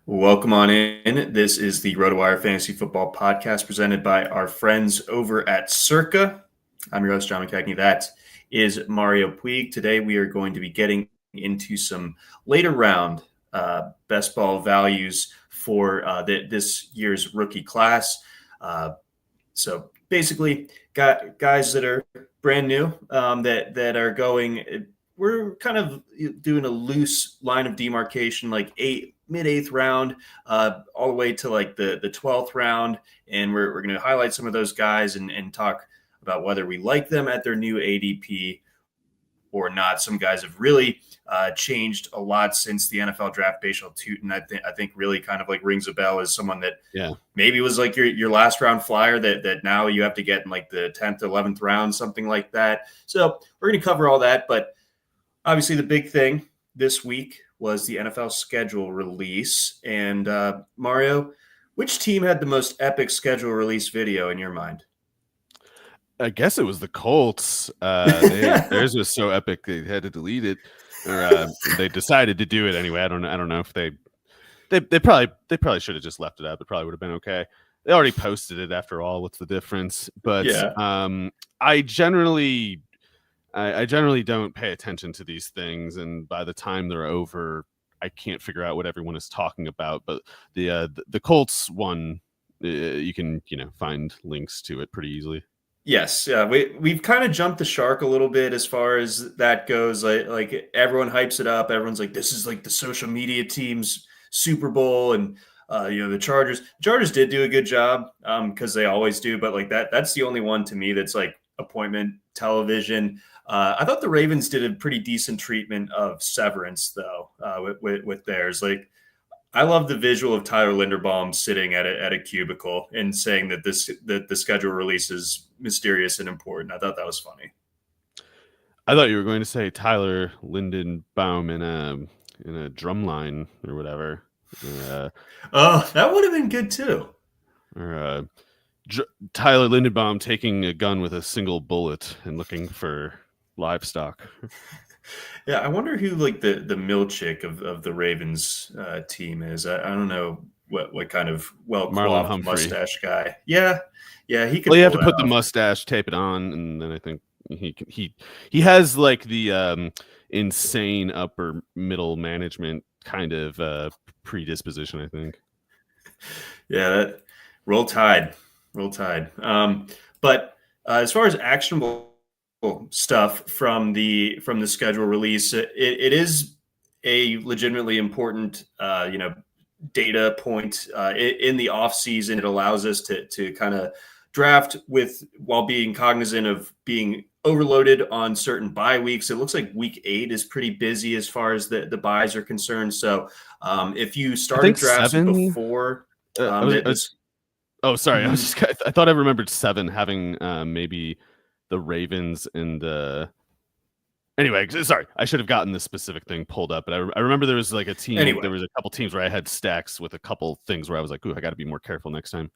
Welcome on in. This is the RotoWire Fantasy Football Podcast presented by our friends over at Circa. I'm your host, John McKechnie. That is Mario Puig. Today we are going to be getting into some later round best ball values for this year's rookie class. So basically, got guys that are brand new that are going. We're kind of doing a loose line of demarcation, like mid eighth round, all the way to like the 12th round, and we're going to highlight some of those guys and talk about whether we like them at their new ADP or not. Some guys have really changed a lot since the NFL draft. Bhayshul Tuten, I think really kind of like rings a bell as someone that maybe was like your last round flyer that now you have to get in like the 10th, 11th round, something like that. So we're going to cover all that. But obviously the big thing this week was the NFL schedule release. And Mario, which team had the most epic schedule release video in your mind? I guess it was the Colts. Theirs was so epic they had to delete it, or they decided to do it anyway. I don't know if they probably should have just left it up. It probably would have been okay. They already posted it after all. What's the difference? But I generally don't pay attention to these things, and by the time they're over, I can't figure out what everyone is talking about. But the Colts one, you can find links to it pretty easily. Yes, we've kind of jumped the shark a little bit as far as that goes. Like everyone hypes it up. Everyone's like, this is like the social media team's Super Bowl, and the Chargers did do a good job because they always do. But like that's the only one to me that's like appointment television. I thought the Ravens did a pretty decent treatment of Severance though with theirs. Like I love the visual of Tyler Linderbaum sitting at a cubicle and saying that the schedule release is mysterious and important. I thought that was funny. I thought you were going to say Tyler Lindenbaum in a drum line or whatever. Oh, that would have been good too. Or Tyler Lindenbaum taking a gun with a single bullet and looking for livestock. Yeah, I wonder who like the mill chick of the Ravens team is. I don't know what kind of well-coiffed mustache guy. Yeah, he could. Well, you have to put the mustache, tape it on, and then I think he has like the insane upper middle management kind of predisposition, I think. Yeah, roll tide. But as far as actionable stuff from the schedule release, it is a legitimately important data point in the off season. It allows us to kind of draft while being cognizant of being overloaded on certain bye weeks. It looks like week 8 is pretty busy as far as the buys are concerned. So if you started drafts before oh, sorry. I thought I remembered 7 having maybe the Ravens and anyway, sorry, I should have gotten this specific thing pulled up, but I remember there was like a team. Anyway. There was a couple teams where I had stacks with a couple things where I was like, "Ooh, I got to be more careful next time."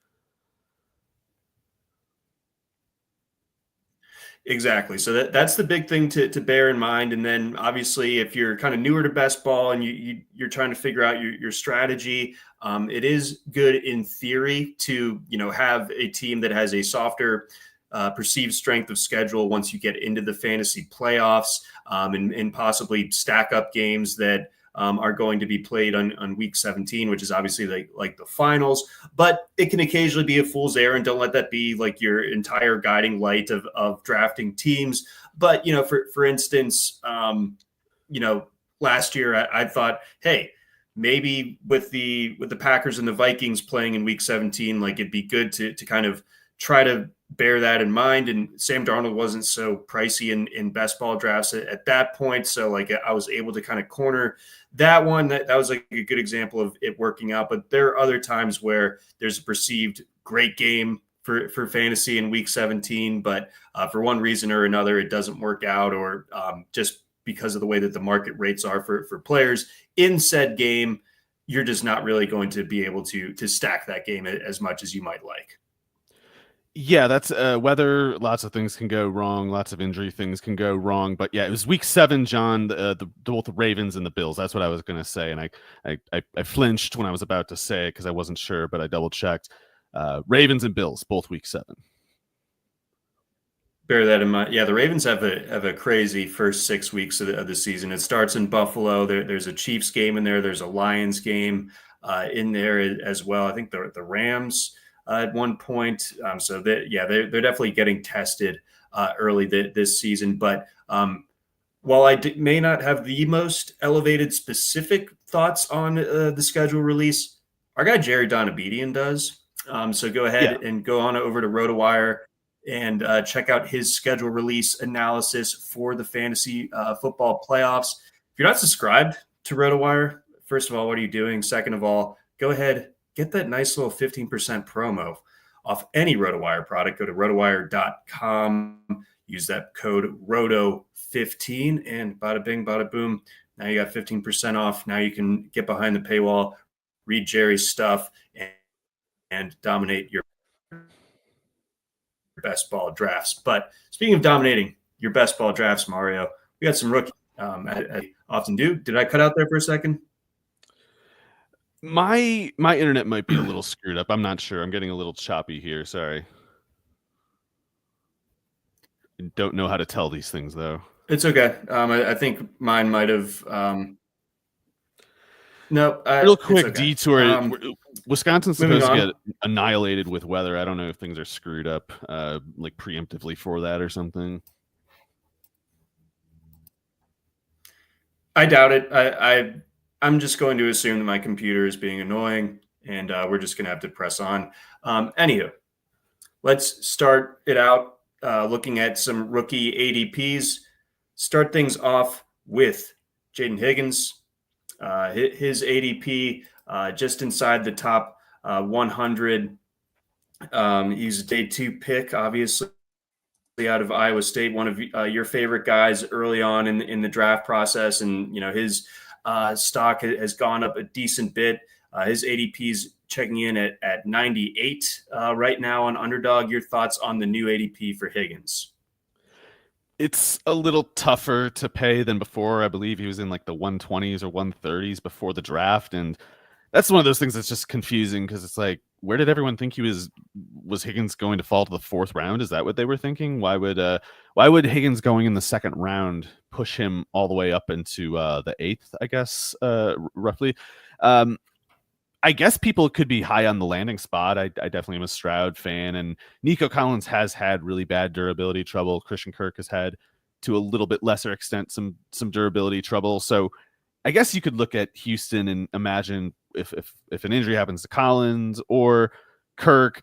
Exactly. So that's the big thing to bear in mind. And then obviously, if you're kind of newer to best ball and you're trying to figure out your strategy, it is good in theory to have a team that has a softer perceived strength of schedule once you get into the fantasy playoffs, and possibly stack up games that are going to be played on week 17, which is obviously like the finals. But it can occasionally be a fool's errand. Don't let that be like your entire guiding light of drafting teams. But for instance, last year I thought, hey, maybe with the Packers and the Vikings playing in week 17, like it'd be good to kind of try to bear that in mind. And Sam Darnold wasn't so pricey in best ball drafts at that point. So like I was able to kind of corner that one. That was like a good example of it working out. But there are other times where there's a perceived great game for fantasy in week 17, but for one reason or another, it doesn't work out, or just because of the way that the market rates are for players in said game, you're just not really going to be able to stack that game as much as you might like. Yeah, that's weather. Lots of things can go wrong. Lots of injury things can go wrong. But yeah, it was week 7, John. Both the Ravens and the Bills. That's what I was going to say, and I flinched when I was about to say it because I wasn't sure, but I double checked. Ravens and Bills, both week 7. Bear that in mind. Yeah, the Ravens have a crazy first 6 weeks of the season. It starts in Buffalo. There's a Chiefs game in there. There's a Lions game in there as well. I think the Rams at one point. So they're definitely getting tested early this season. But while I may not have the most elevated specific thoughts on the schedule release, our guy Jerry Donabedian does. So go ahead Yeah. and go on over to RotoWire and check out his schedule release analysis for the fantasy football playoffs. If you're not subscribed to RotoWire, first of all, what are you doing? Second of all, go ahead, get that nice little 15% promo off any RotoWire product. Go to rotowire.com, use that code ROTO15, and bada bing, bada boom. Now you got 15% off. Now you can get behind the paywall, read Jerry's stuff, and dominate your best ball drafts. But speaking of dominating your best ball drafts, Mario, we got some rookies. I often do. Did I cut out there for a second? My internet might be a little screwed up. I'm not sure. I'm getting a little choppy here. Sorry. I don't know how to tell these things though. It's okay. I think mine might have. No, real quick okay. detour. Wisconsin's supposed to get annihilated with weather. I don't know if things are screwed up, like preemptively for that or something. I doubt it. I'm just going to assume that my computer is being annoying, and we're just going to have to press on. Anywho, let's start it out looking at some rookie ADPs. Start things off with Jayden Higgins. His ADP just inside the top 100. He's a day 2 pick, obviously, out of Iowa State, one of your favorite guys early on in the draft process. And, his stock has gone up a decent bit. His ADP is checking in at 98 right now on Underdog. Your thoughts on the new ADP for Higgins? It's a little tougher to pay than before. I believe he was in like the 120s or 130s before the draft. And that's one of those things that's just confusing because it's like, where did everyone think he was Higgins going to fall to the 4th round? Is that what they were thinking? Why would Higgins going in the 2nd round push him all the way up into the 8th, I guess, roughly? I guess people could be high on the landing spot. I definitely am a Stroud fan, and Nico Collins has had really bad durability trouble. Christian Kirk has had, to a little bit lesser extent, some durability trouble. So I guess you could look at Houston and imagine if an injury happens to Collins or Kirk,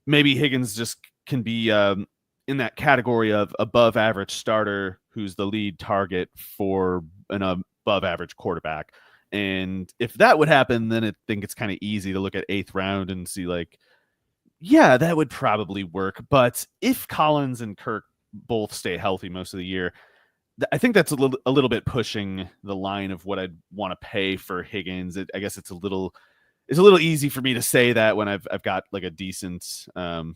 maybe Higgins just can be in that category of above average starter who's the lead target for an above average quarterback. And if that would happen, then I think it's kind of easy to look at 8th round and see like, yeah, that would probably work. But if Collins and Kirk both stay healthy most of the year, I think that's a little bit pushing the line of what I'd want to pay for Higgins. I guess it's a little easy for me to say that when I've got like a decent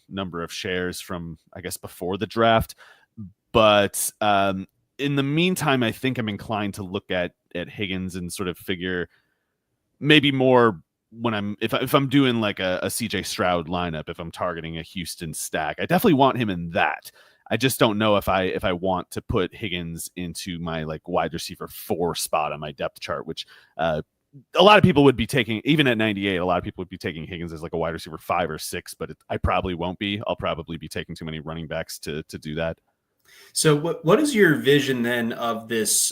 number of shares from, I guess, before the draft. But in the meantime, I think I'm inclined to look at Higgins and sort of figure maybe more when I'm if I'm doing like a CJ Stroud lineup, if I'm targeting a Houston stack. I definitely want him in that. I just don't know if I want to put Higgins into my like wide receiver 4 spot on my depth chart, which a lot of people would be taking, even at 98, a lot of people would be taking Higgins as like a wide receiver 5 or 6, but I probably won't be. I'll probably be taking too many running backs to do that. So what is your vision then of this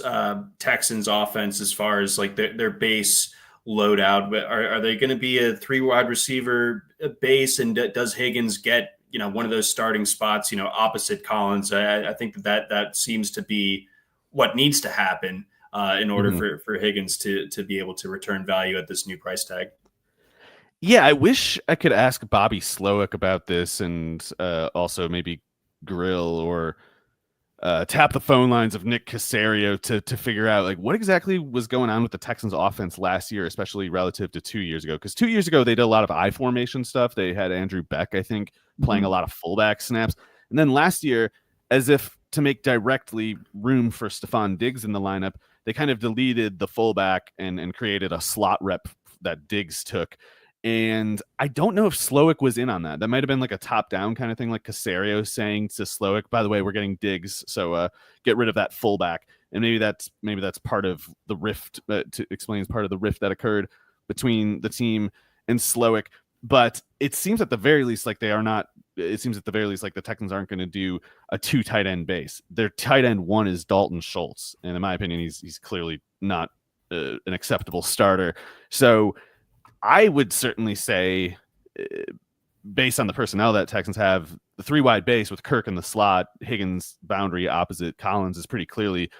Texans offense as far as like their base loadout? Are they going to be a 3 wide receiver base, and does Higgins get one of those starting spots opposite Collins? I think that seems to be what needs to happen in order for Higgins to be able to return value at this new price tag. Yeah, I wish I could ask Bobby Slowick about this, and also maybe Grill or tap the phone lines of Nick Caserio to figure out like what exactly was going on with the Texans offense last year, especially relative to 2 years ago. Because 2 years ago, they did a lot of I formation stuff. They had Andrew Bech, I think, playing a lot of fullback snaps. And then last year, as if to make directly room for Stephon Diggs in the lineup, they kind of deleted the fullback and created a slot rep that Diggs took. And I don't know if Slowick was in on that. That might have been like a top-down kind of thing, like Caserio saying to Slowick, by the way, we're getting Diggs, so get rid of that fullback. And maybe that's part of the rift, explains part of the rift that occurred between the team and Slowick. But it seems at the very least like the Texans aren't going to do a 2 tight end base. Their tight end 1 is Dalton Schultz, and in my opinion, he's clearly not an acceptable starter. So I would certainly say, based on the personnel that Texans have, the 3 wide base with Kirk in the slot, Higgins boundary opposite Collins is pretty clearly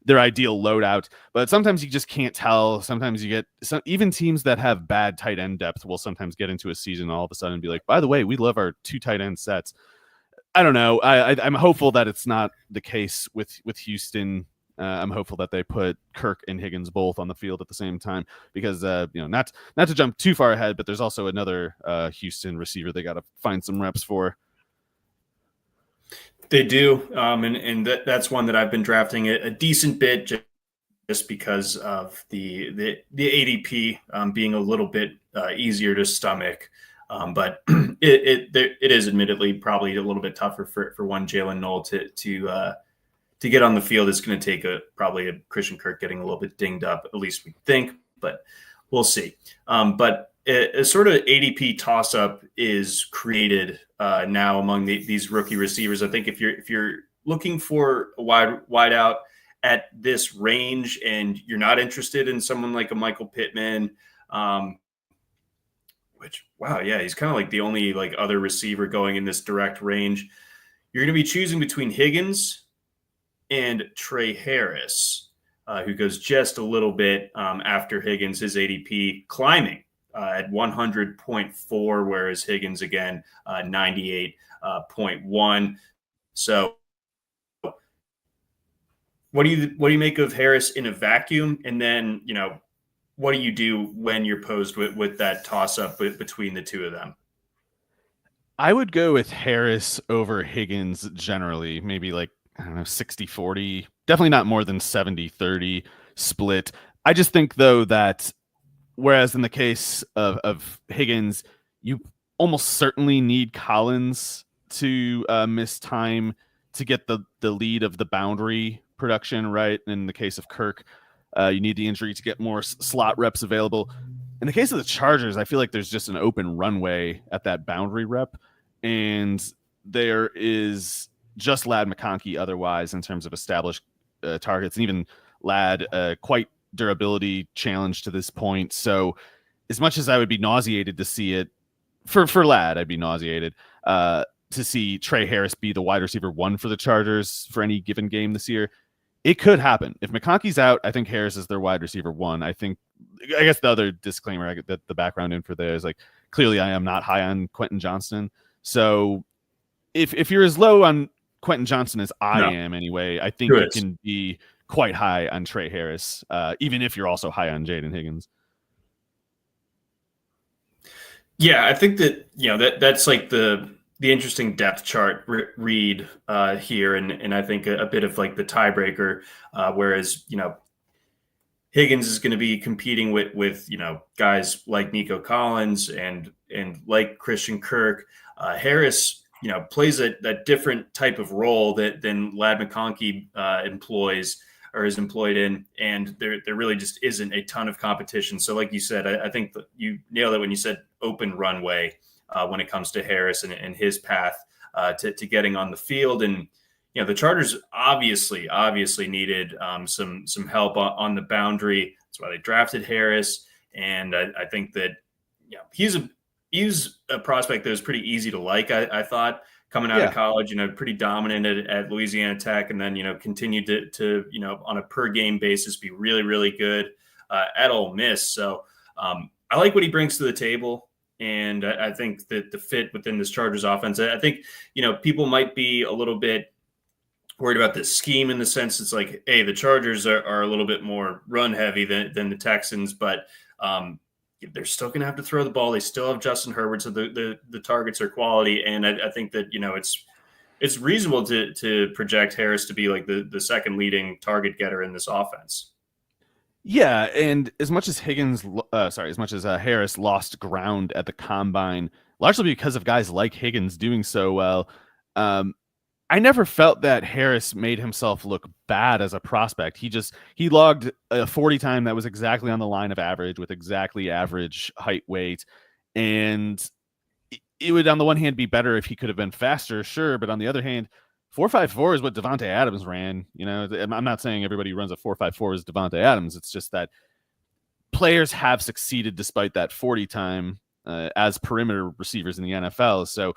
their ideal loadout. But sometimes you just can't tell. Sometimes you get even teams that have bad tight end depth will sometimes get into a season all of a sudden and be like, by the way, we love our 2 tight end sets. I don't know. I'm hopeful that it's not the case with Houston. I'm hopeful that they put Kirk and Higgins both on the field at the same time because, not to jump too far ahead, but there's also another Houston receiver they got to find some reps for. They do, and that's one that I've been drafting a decent bit just because of the ADP being a little bit easier to stomach. But it is admittedly probably a little bit tougher for one Jalen Knoll to get on the field. It's going to take probably a Christian Kirk getting a little bit dinged up, at least we think, but we'll see. But a sort of ADP toss-up is created now among these rookie receivers. I think if you're looking for a wide out at this range and you're not interested in someone like a Michael Pittman, he's kind of like the only like other receiver going in this direct range. You're going to be choosing between Higgins and Tre Harris, who goes just a little bit after Higgins, his ADP climbing at 100.4, whereas Higgins, again, 98.1. So what do you make of Harris in a vacuum? And then, what do you do when you're posed with that toss-up between the two of them? I would go with Harris over Higgins generally, maybe like, I don't know, 60-40, definitely not more than 70-30 split. I just think, though, that whereas in the case of Higgins, you almost certainly need Collins to miss time to get the lead of the boundary production, right? In the case of Kirk, you need the injury to get more slot reps available. In the case of the Chargers, I feel like there's just an open runway at that boundary rep, and there is just Ladd McConkey otherwise in terms of established targets, and even Ladd quite durability challenge to this point. So as much as I would be nauseated to see it for Ladd, I'd be nauseated to see Tre Harris be the wide receiver 1 for the Chargers for any given game this year. It could happen. If McConkey's out, I think Harris is their wide receiver 1. I guess the other disclaimer I get that the background info there is like, clearly I am not high on Quentin Johnston. So if you're as low on Quentin Johnston as I am anyway, I think you can be quite high on Tre Harris, even if you're also high on Jayden Higgins. Yeah, I think that that's like the interesting depth chart read here, and I think a bit of like the tiebreaker, whereas Higgins is going to be competing with guys like Nico Collins and like Christian Kirk. Harris plays that different type of role than Ladd McConkey employs or is employed in, and there really just isn't a ton of competition. So like you said, I think that you nailed it when you said open runway when it comes to Harris and his path to getting on the field. And the Chargers obviously needed some help on the boundary. That's why they drafted Harris, and I think that he's a prospect that was pretty easy to like. I thought coming out of college, pretty dominant at Louisiana Tech, and then continued to on a per game basis be really, really good at Ole Miss. So I like what he brings to the table. And I think that the fit within this Chargers offense, I think, people might be a little bit worried about this scheme in the sense it's like, hey, the Chargers are a little bit more run heavy than the Texans, but they're still going to have to throw the ball. They still have Justin Herbert, so the targets are quality. And I think that, it's reasonable to project Harris to be like the second leading target getter in this offense. Yeah, and as much as Harris lost ground at the combine, largely because of guys like Higgins doing so well, I never felt that Harris made himself look bad as a prospect. He logged a 40 time that was exactly on the line of average with exactly average height, weight, and it would on the one hand be better if he could have been faster, sure, but on the other hand, 4.54 is what Devontae Adams ran. I'm not saying everybody who runs a 4.54 is Devontae Adams. It's just that players have succeeded despite that 40 time as perimeter receivers in the NFL. So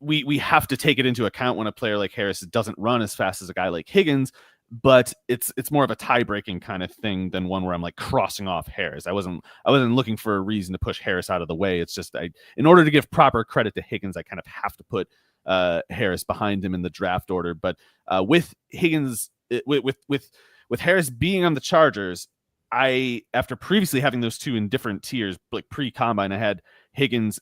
we have to take it into account when a player like Harris doesn't run as fast as a guy like Higgins, but it's more of a tie-breaking kind of thing than one where I'm like crossing off Harris. I wasn't looking for a reason to push Harris out of the way. It's just in order to give proper credit to Higgins, I kind of have to put Harris behind him in the draft order. But with Higgins, with Harris being on the Chargers, after previously having those two in different tiers, like pre-combine, I had Higgins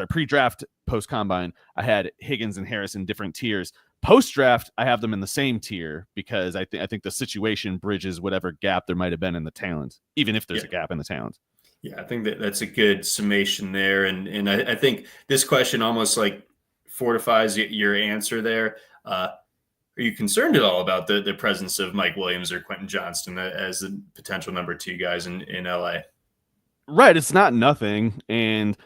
pre-draft, post-combine, I had Higgins and Harris in different tiers. Post-draft, I have them in the same tier because I think the situation bridges whatever gap there might have been in the talent, even if there's a gap in the talent. Yeah, I think that's a good summation there. And I think this question almost like fortifies your answer there. Are you concerned at all about the presence of Mike Williams or Quentin Johnston as the potential number 2 guys in LA? Right. It's not nothing. And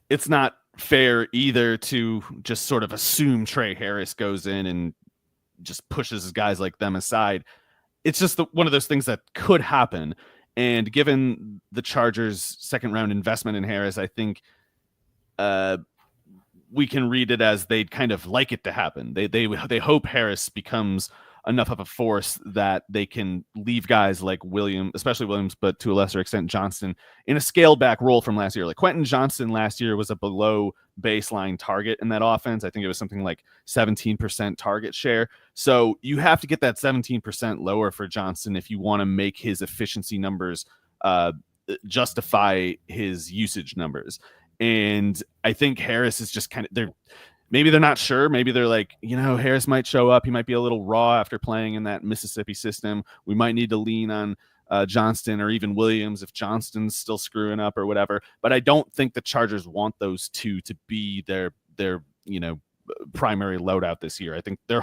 it's not fair either to just sort of assume Tre Harris goes in and just pushes guys like them aside. It's just one of those things that could happen. And given the Chargers' second round investment in Harris, I think we can read it as they'd kind of like it to happen. They hope Harris becomes enough of a force that they can leave guys like Williams, especially Williams, but to a lesser extent Johnston, in a scaled back role from last year. Like Quentin Johnston last year was a below baseline target in that offense. I think it was something like 17% target share. So you have to get that 17% lower for Johnston if you want to make his efficiency numbers justify his usage numbers. And I think Harris is just kind of maybe they're not sure. Maybe they're like, Harris might show up. He might be a little raw after playing in that Mississippi system. We might need to lean on Johnston or even Williams if Johnston's still screwing up or whatever. But I don't think the Chargers want those two to be their primary loadout this year. I think they're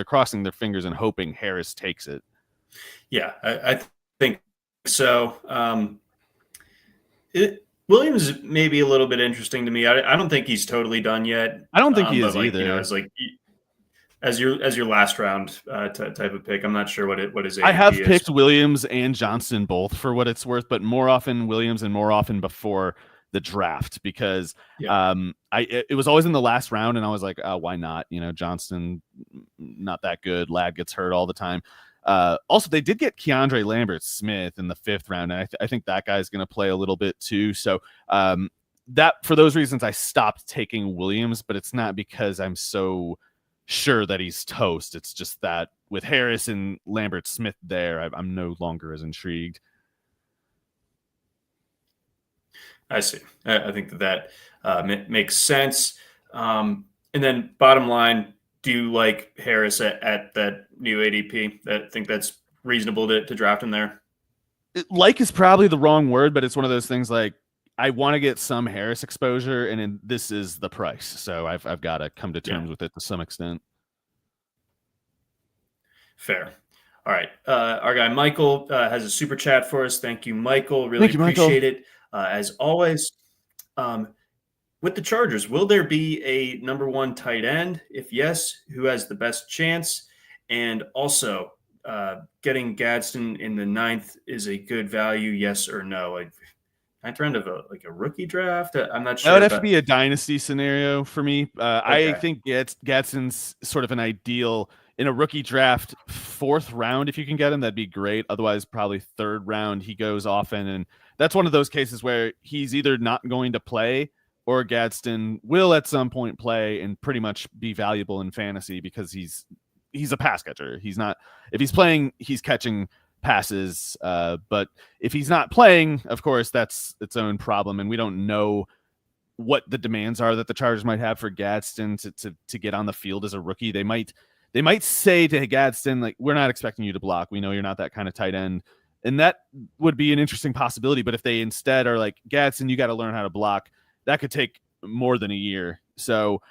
crossing their fingers and hoping Harris takes it. Yeah, I think so. Williams may be a little bit interesting to me. I don't think he's totally done yet. I don't think he is either. As your last round type of pick, I'm not sure what his ADP I have is. picked Williams and Johnston both for what it's worth, but more often Williams and more often before the draft because it was always in the last round, and I was like, why not? Johnston not that good. Lad gets hurt all the time. Also, they did get Keandre Lambert-Smith in the 5th round, and I think that guy's going to play a little bit too. So that for those reasons, I stopped taking Williams, but it's not because I'm so sure that he's toast. It's just that with Harris and Lambert-Smith there, I'm no longer as intrigued. I see. I think that makes sense. And then bottom line, do you like Harris at that new ADP? I think that's reasonable to draft him there. Like is probably the wrong word, but it's one of those things like I want to get some Harris exposure, and this is the price. So I've got to come to terms with it to some extent. Fair. All right. Our guy Michael has a super chat for us. Thank you, Michael. Really appreciate it. As always, with the Chargers, will there be a number 1 tight end? If yes, who has the best chance? And also, getting Gadsden in the 9th is a good value, yes or no? Like 9th round of a rookie draft? I'm not sure. That would have to be a dynasty scenario for me. Okay. I think Gadsden's sort of an ideal in a rookie draft 4th round. If you can get him, that'd be great. Otherwise, probably 3rd round. He goes often, and that's one of those cases where he's either not going to play or Gadsden will at some point play and pretty much be valuable in fantasy because he's he's a pass catcher. He's not, if he's playing, he's catching passes. But if he's not playing, of course, that's its own problem. And we don't know what the demands are that the Chargers might have for Gadsden to get on the field as a rookie. They might say to Gadsden, like, we're not expecting you to block. We know you're not that kind of tight end. And that would be an interesting possibility. But if they instead are like, Gadsden, you got to learn how to block, that could take more than a year. So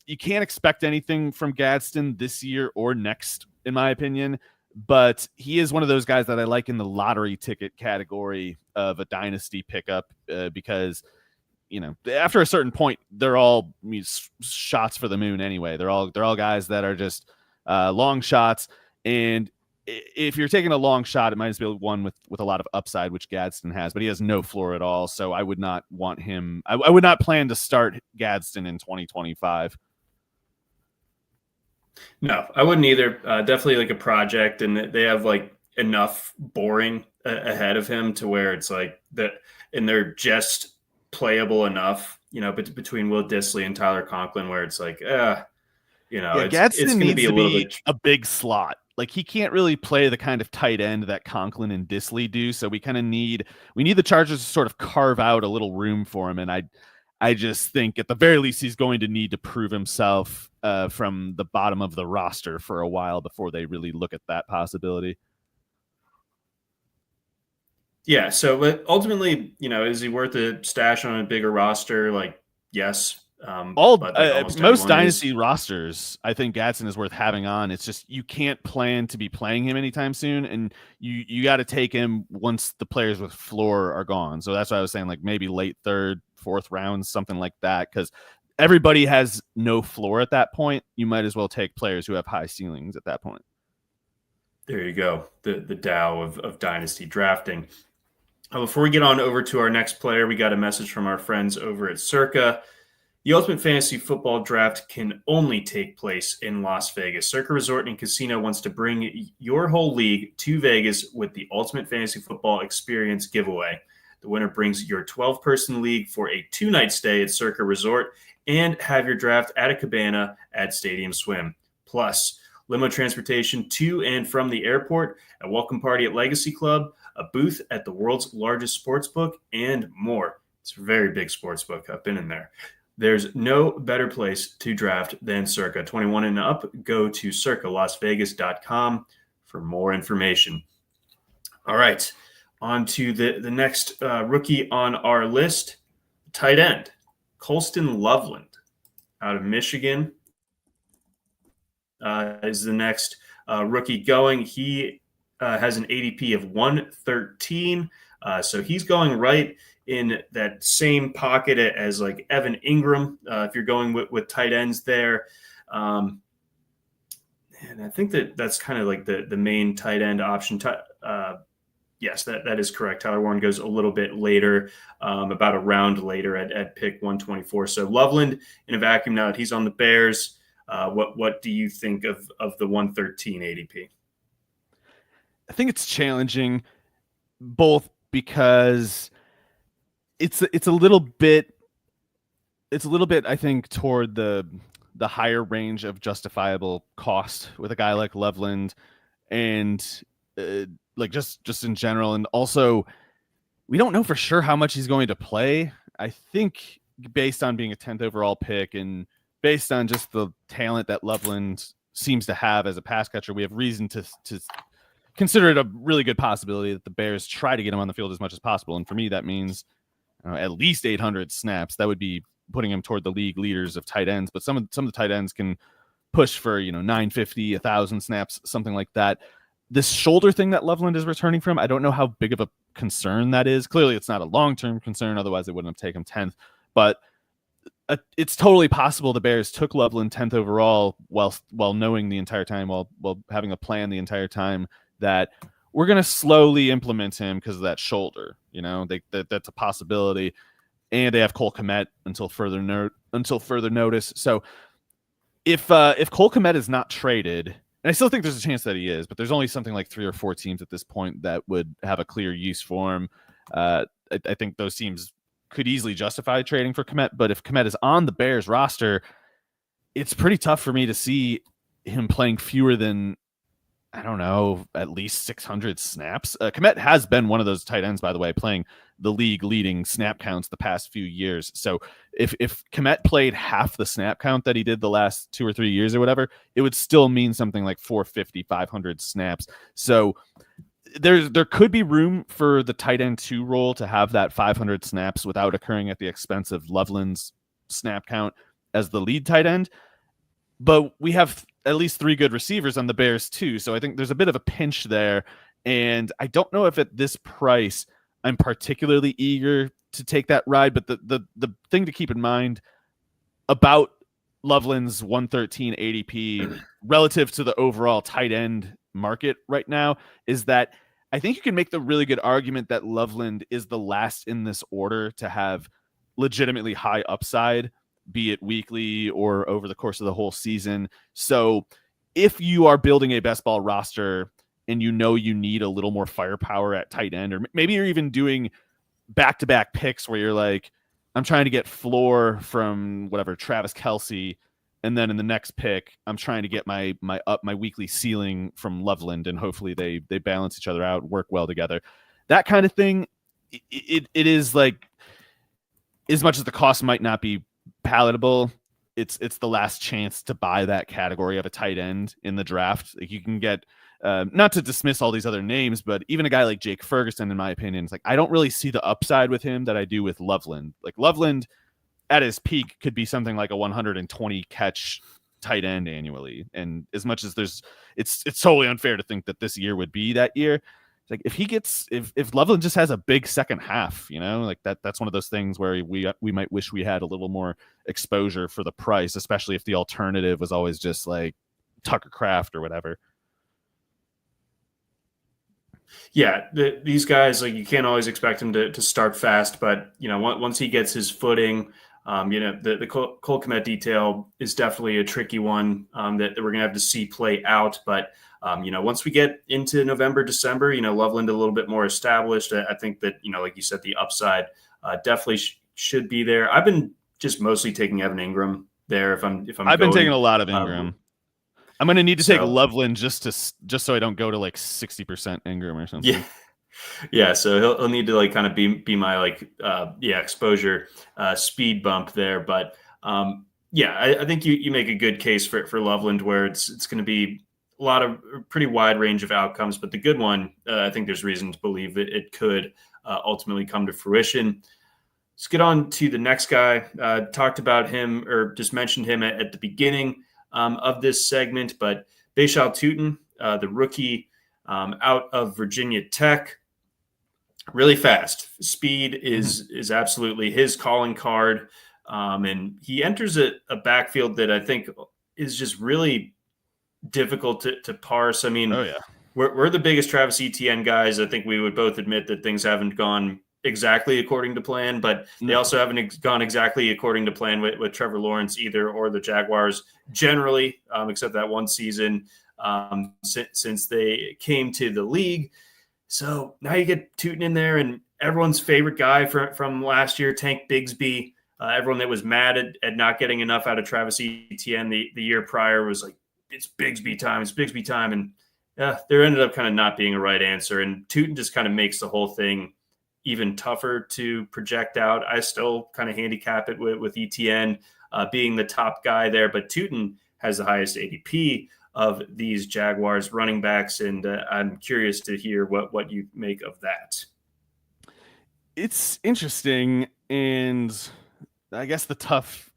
you can't expect anything from Gadsden this year or next, in my opinion. But he is one of those guys that I like in the lottery ticket category of a dynasty pickup because, you know, after a certain point, they're all shots for the moon anyway. They're all guys that are just long shots. And if you're taking a long shot, it might as well be one with a lot of upside, which Gadsden has, but he has no floor at all. So I would not want him. I would not plan to start Gadsden in 2025. No, I wouldn't either. Definitely like a project, and they have like enough boring ahead of him to where it's like that, and they're just playable enough, you know, but between Will Dissly and Tyler Conklin, where it's like, you know, Gadsden it's going to be a little bit a big slot. Like, he can't really play the kind of tight end that Conklin and Dissly do. So we kind of need the Chargers to sort of carve out a little room for him. And I just think at the very least, he's going to need to prove himself from the bottom of the roster for a while before they really look at that possibility. Yeah. So ultimately, you know, is he worth a stash on a bigger roster? Like, yes. Most dynasty rosters, I think Gadsden is worth having on. It's just you can't plan to be playing him anytime soon, and you got to take him once the players with floor are gone. So that's why I was saying, like, maybe late third, fourth round, something like that, because everybody has no floor at that point. You might as well take players who have high ceilings at that point. There you go, the Dow of dynasty drafting. Before we get on over to our next player, we got a message from our friends over at Circa. The Ultimate Fantasy Football Draft can only take place in Las Vegas. Circa Resort and Casino wants to bring your whole league to Vegas with the Ultimate Fantasy Football Experience giveaway. The winner brings your 12-person league for a 2-night stay at Circa Resort and have your draft at a cabana at Stadium Swim. Plus, limo transportation to and from the airport, a welcome party at Legacy Club, a booth at the world's largest sportsbook, and more. It's a very big sportsbook. I've been in there. There's no better place to draft than Circa. 21 and up, go to circalasvegas.com for more information. All right, on to the next rookie on our list, tight end, Colston Loveland out of Michigan is the next rookie going. He has an ADP of 113, so he's going right in that same pocket as like Evan Ingram, if you're going with tight ends there. And I think that's kind of like the main tight end option. Yes, that is correct. Tyler Warren goes a little bit later, about a round later at pick 124. So Loveland in a vacuum now that he's on the Bears. What do you think of the 113 ADP? I think it's challenging, both because it's a little bit I think toward the higher range of justifiable cost with a guy like Loveland, and like just in general, and also we don't know for sure how much he's going to play. I think based on being a 10th overall pick and based on just the talent that Loveland seems to have as a pass catcher, we have reason to consider it a really good possibility that the Bears try to get him on the field as much as possible. And for me, that means at least 800 snaps. That would be putting him toward the league leaders of tight ends. But some of the tight ends can push for 950, 1,000 snaps, something like that. This shoulder thing that Loveland is returning from, I don't know how big of a concern that is. Clearly, it's not a long-term concern. Otherwise, they wouldn't have taken him 10th. But it's totally possible the Bears took Loveland 10th overall while knowing the entire time, while having a plan the entire time that we're going to slowly implement him because of that shoulder. That's a possibility. And they have Cole Kmet until further notice. So if Cole Kmet is not traded, and I still think there's a chance that he is, but there's only something like 3 or 4 teams at this point that would have a clear use for him. I think those teams could easily justify trading for Kmet, but if Kmet is on the Bears roster, it's pretty tough for me to see him playing fewer than, I don't know, at least 600 snaps. Kmet has been one of those tight ends, by the way, playing the league leading snap counts the past few years. So if Kmet played half the snap count that he did the last 2 or 3 years or whatever, it would still mean something like 450, 500 snaps. So there could be room for the tight end 2 role to have that 500 snaps without occurring at the expense of Loveland's snap count as the lead tight end. But we have at least 3 good receivers on the Bears too. So I think there's a bit of a pinch there. And I don't know if at this price I'm particularly eager to take that ride. But the thing to keep in mind about Loveland's 113 ADP relative to the overall tight end market right now is that I think you can make the really good argument that Loveland is the last in this order to have legitimately high upside, be it weekly or over the course of the whole season. So if you are building a best ball roster and you know you need a little more firepower at tight end, or maybe you're even doing back-to-back picks where you're like, I'm trying to get floor from whatever, Travis Kelce, and then in the next pick, I'm trying to get my weekly ceiling from Loveland, and hopefully they balance each other out, work well together. That kind of thing, it is like, as much as the cost might not be palatable, it's the last chance to buy that category of a tight end in the draft. Like, you can get, not to dismiss all these other names, but even a guy like Jake Ferguson, in my opinion, it's like, I don't really see the upside with him that I do with Loveland. Like, Loveland at his peak could be something like a 120 catch tight end annually. And as much as it's totally unfair to think that this year would be that year. Like, if Loveland just has a big second half, like that's one of those things where we might wish we had a little more exposure for the price, especially if the alternative was always just like Tucker Kraft or whatever. Yeah, these guys, like, you can't always expect him to start fast, but once he gets his footing, the Cole Kmet detail is definitely a tricky one that we're gonna have to see play out. But once we get into November, December, Loveland a little bit more established. I think that like you said, the upside definitely should be there. I've been just mostly taking Evan Ingram there. I've been taking a lot of Ingram. I'm going to need to take Loveland just so I don't go to like 60% Ingram or something. Yeah. So he'll need to like kind of be my like exposure speed bump there. But I think you make a good case for Loveland, where it's going to be a lot of pretty wide range of outcomes. But the good one, I think there's reason to believe that it could ultimately come to fruition. Let's get on to the next guy. Talked about him, or just mentioned him at the beginning of this segment, but Bhayshul Tuten, the rookie out of Virginia Tech, really fast. Speed is absolutely his calling card, and he enters a backfield that I think is just really difficult to parse. I mean, we're the biggest Travis Etienne guys. I think we would both admit that things haven't gone exactly according to plan, but they also haven't gone exactly according to plan with Trevor Lawrence either, or the Jaguars generally, except that one season since they came to the league. So now you get Tuten in there, and everyone's favorite guy from last year, Tank Bigsby. Everyone that was mad at not getting enough out of Travis Etienne the year prior was like, it's Bigsby time. And there ended up kind of not being a right answer. And Tuten just kind of makes the whole thing even tougher to project out. I still kind of handicap it with Etienne being the top guy there, but Tuten has the highest ADP of these Jaguars running backs, and I'm curious to hear what you make of that. It's interesting, and I guess the tough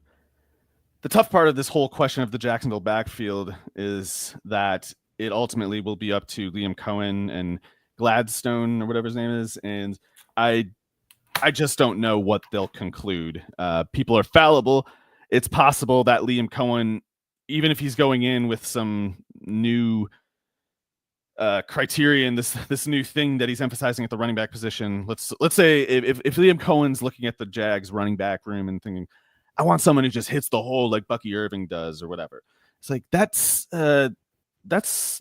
part of this whole question of the Jacksonville backfield is that it ultimately will be up to Liam Cohen and Gladstone, or whatever his name is, and I just don't know what they'll conclude. People are fallible. It's possible that Liam Cohen, even if he's going in with some new criterion, this new thing that he's emphasizing at the running back position, let's say if Liam Cohen's looking at the Jags running back room and thinking, I want someone who just hits the hole like Bucky Irving does or whatever. It's like, that's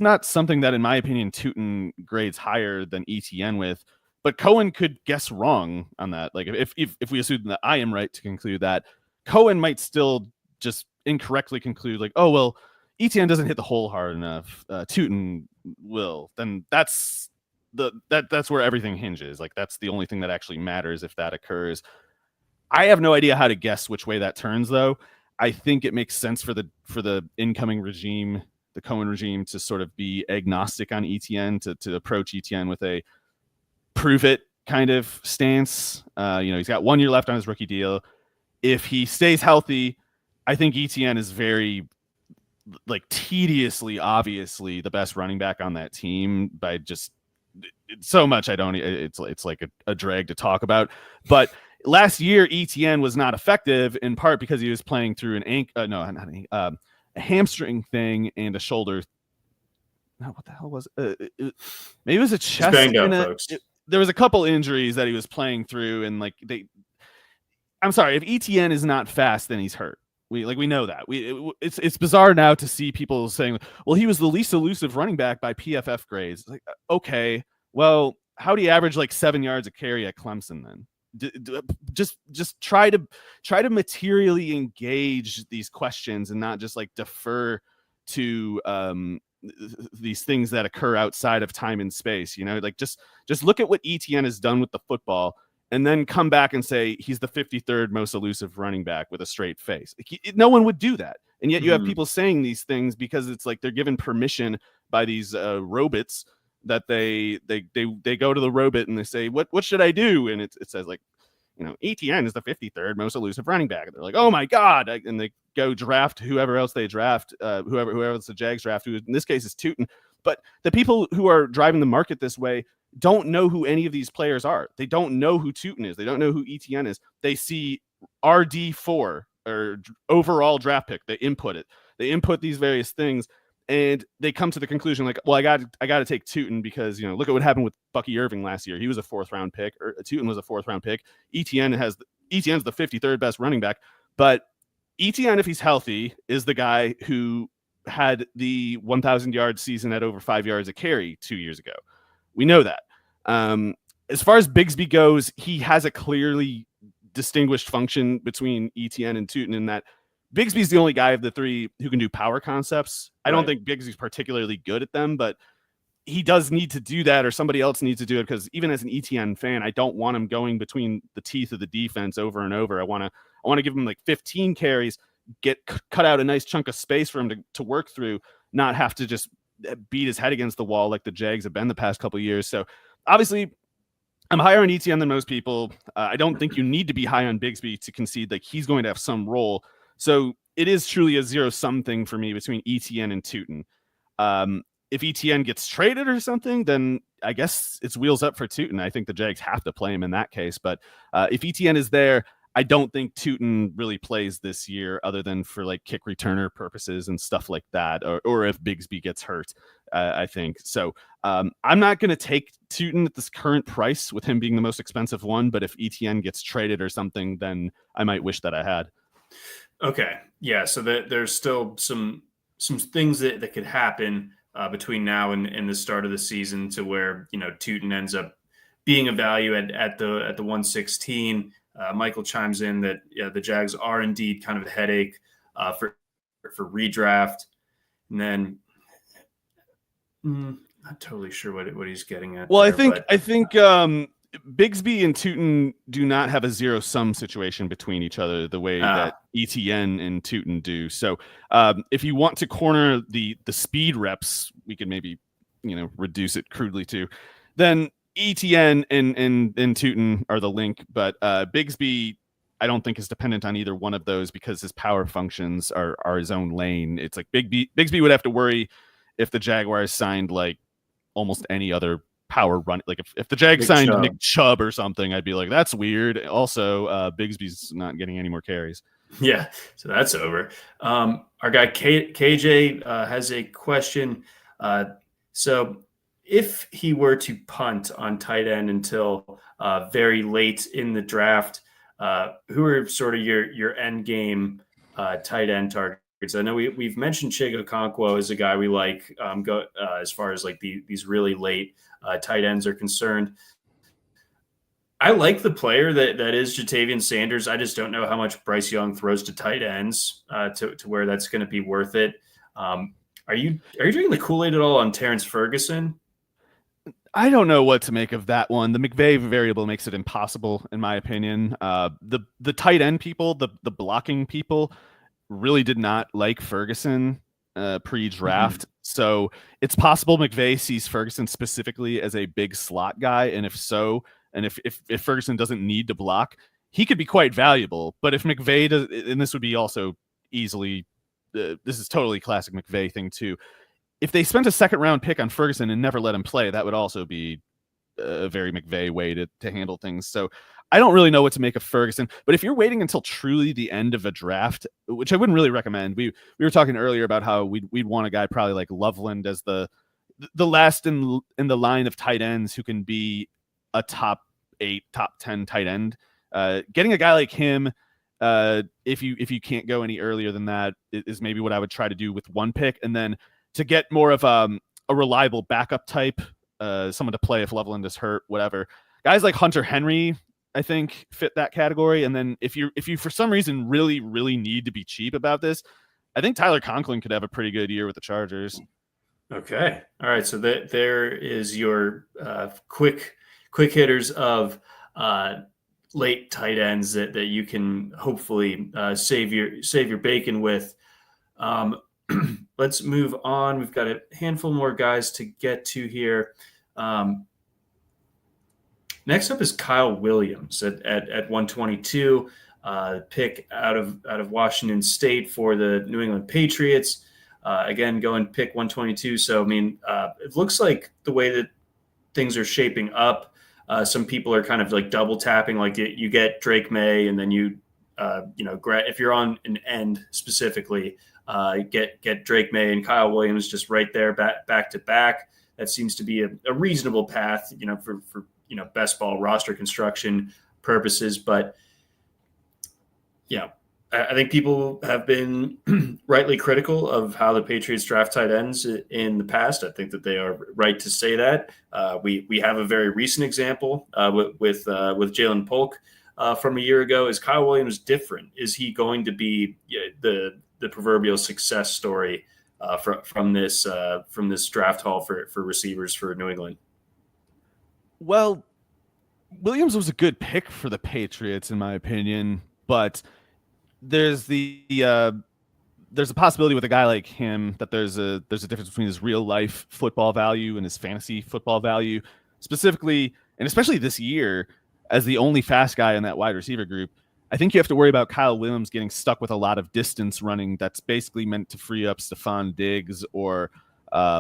not something that, in my opinion, Tuten grades higher than Etienne with. But Cohen could guess wrong on that. Like, if we assume that I am right to conclude that, Cohen might still just incorrectly conclude, like, oh, well, ETN doesn't hit the hole hard enough, Tuten will, then that's where everything hinges. Like, that's the only thing that actually matters if that occurs. I have no idea how to guess which way that turns, though. I think it makes sense for the incoming regime, the Cohen regime, to sort of be agnostic on ETN, to approach ETN with a prove it kind of stance. He's got 1 year left on his rookie deal. If he stays healthy, I think ETN is very, like, tediously, obviously the best running back on that team by just so much. It's like a drag to talk about. But last year, ETN was not effective, in part because he was playing through a hamstring thing and a shoulder. No, what the hell was it? Maybe it was a chest. Banged up, folks. There was a couple injuries that he was playing through, and I'm sorry, if ETN is not fast, then he's hurt. We know that. It's bizarre now to see people saying, well, he was the least elusive running back by PFF grades. Like, okay, well, how do you average like 7 yards a carry at Clemson then? Just try to materially engage these questions and not just like defer to these things that occur outside of time and space. Like, just look at what ETN has done with the football, and then come back and say he's the 53rd most elusive running back with a straight face. No one would do that. And yet you have people saying these things because it's like they're given permission by these robots that they go to the robot and they say, what should I do? And it says, like, ETN is the 53rd most elusive running back. And they're like, oh my God. And they go draft whoever else they draft, whoever else the Jags draft, who in this case is Tuten. But the people who are driving the market this way don't know who any of these players are. They don't know who Tuten is. They don't know who ETN is. They see RD4 or overall draft pick. They input it. They input these various things, and they come to the conclusion like, well, I got to take Tuten because, look at what happened with Bucky Irving last year. He was a 4th round pick, or Tuten was a 4th round pick. ETN's the 53rd best running back, but ETN, if he's healthy, is the guy who had the 1,000 yard season at over 5 yards a carry 2 years ago. We know that. As far as Bigsby goes, he has a clearly distinguished function between ETN and Tuten in that Bigsby's the only guy of the three who can do power concepts. I don't think Bigsby's particularly good at them, but he does need to do that, or somebody else needs to do it, because even as an ETN fan, I don't want him going between the teeth of the defense over and over. I want to give him like 15 carries, cut out a nice chunk of space for him to work through, not have to just beat his head against the wall like the Jags have been the past couple of years. So obviously I'm higher on ETN than most people. I don't think you need to be high on Bigsby to concede like he's going to have some role. So it is truly a zero-sum thing for me between ETN and Tuten. If ETN gets traded or something, then I guess it's wheels up for Tuten. I think the Jags have to play him in that case. But if ETN is there, I don't think Tuten really plays this year other than for like kick returner purposes and stuff like that, or if Bigsby gets hurt, I think. So I'm not going to take Tuten at this current price with him being the most expensive one, but if ETN gets traded or something, then I might wish that I had. Okay. Yeah. So there's still some things that could happen between now and the start of the season to where, Tuten ends up being a value at the 116. Michael chimes in that the Jags are indeed kind of a headache for redraft. And then not totally sure what he's getting at. Well, there, I think Bigsby and Tuten do not have a zero-sum situation between each other the way that ETN and Tuten do. So if you want to corner the speed reps, we could maybe reduce it crudely to, then ETN and Tuten are the link, but Bigsby I don't think is dependent on either one of those because his power functions are his own lane. It's like Bigsby would have to worry if the Jaguars signed like almost any other power run. Like if the Jags signed Nick Chubb or something, I'd be like, that's weird. Also, Bigsby's not getting any more carries. Yeah, so that's over. Our guy KJ has a question. So if he were to punt on tight end until very late in the draft, who are sort of your end game tight end targets? I know we've mentioned Chigo Okonkwo as a guy we like as far as like these really late tight ends are concerned. I like the player that is Jatavian Sanders. I just don't know how much Bryce Young throws to tight ends to where that's going to be worth it. Are you drinking the Kool-Aid at all on Terrence Ferguson? I don't know what to make of that one. The McVay variable makes it impossible, in my opinion. The tight end people, the blocking people, really did not like Ferguson pre-draft. Mm-hmm. So it's possible McVay sees Ferguson specifically as a big slot guy, and if so, and if Ferguson doesn't need to block, he could be quite valuable. But if McVay does, and this would be also easily, this is totally classic McVay thing too. If they spent a second round pick on Ferguson and never let him play, that would also be a very McVay way to handle things. So I don't really know what to make of Ferguson. But if you're waiting until truly the end of a draft, which I wouldn't really recommend, we were talking earlier about how we'd want a guy probably like Loveland as the last in the line of tight ends who can be a top 8, top 10 tight end. Getting a guy like him, if you can't go any earlier than that, is maybe what I would try to do with one pick, and then to get more of a reliable backup type, someone to play if Loveland is hurt, whatever. Guys like Hunter Henry, I think, fit that category. And then if you for some reason really, really need to be cheap about this, I think Tyler Conklin could have a pretty good year with the Chargers. Okay. All right. So there is your quick hitters of late tight ends that you can hopefully save your bacon with. Let's move on. We've got a handful more guys to get to here. Next up is Kyle Williams at 122, pick out of Washington State for the New England Patriots. Again, going pick 122. So, I mean, it looks like the way that things are shaping up, some people are kind of like double tapping, like you get Drake May, and then if you're on an end specifically, get Drake May and Kyle Williams just right there back to back. That seems to be a reasonable path, for best ball roster construction purposes. But I think people have been rightly critical of how the Patriots draft tight ends in the past. I think that they are right to say that. We have a very recent example with Jalen Polk from a year ago. Is Kyle Williams different? Is he going to be the proverbial success story from this draft haul for receivers for New England? Well, Williams was a good pick for the Patriots, in my opinion, but there's a possibility with a guy like him that there's a difference between his real life football value and his fantasy football value, specifically, and especially this year as the only fast guy in that wide receiver group. I think you have to worry about Kyle Williams getting stuck with a lot of distance running that's basically meant to free up Stephon Diggs or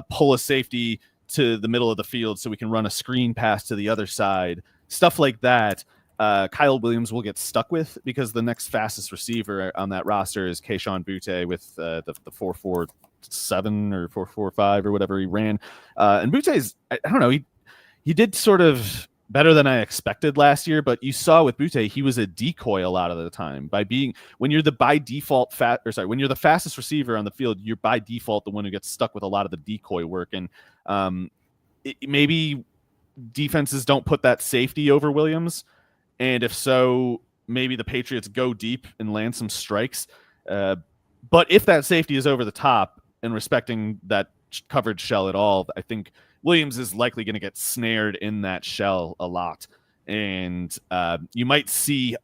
pull a safety to the middle of the field so we can run a screen pass to the other side. Stuff like that, Kyle Williams will get stuck with because the next fastest receiver on that roster is Kayshon Boutte with the 4.47 or 4.45 or whatever he ran. And Boutte's, I don't know, he did sort of better than I expected last year, but you saw with Boutte, he was a decoy a lot of the time when you're the when you're the fastest receiver on the field, you're by default the one who gets stuck with a lot of the decoy work. And maybe defenses don't put that safety over Williams. And if so, maybe the Patriots go deep and land some strikes. But if that safety is over the top and respecting that coverage shell at all, I think Williams is likely going to get snared in that shell a lot. And you might see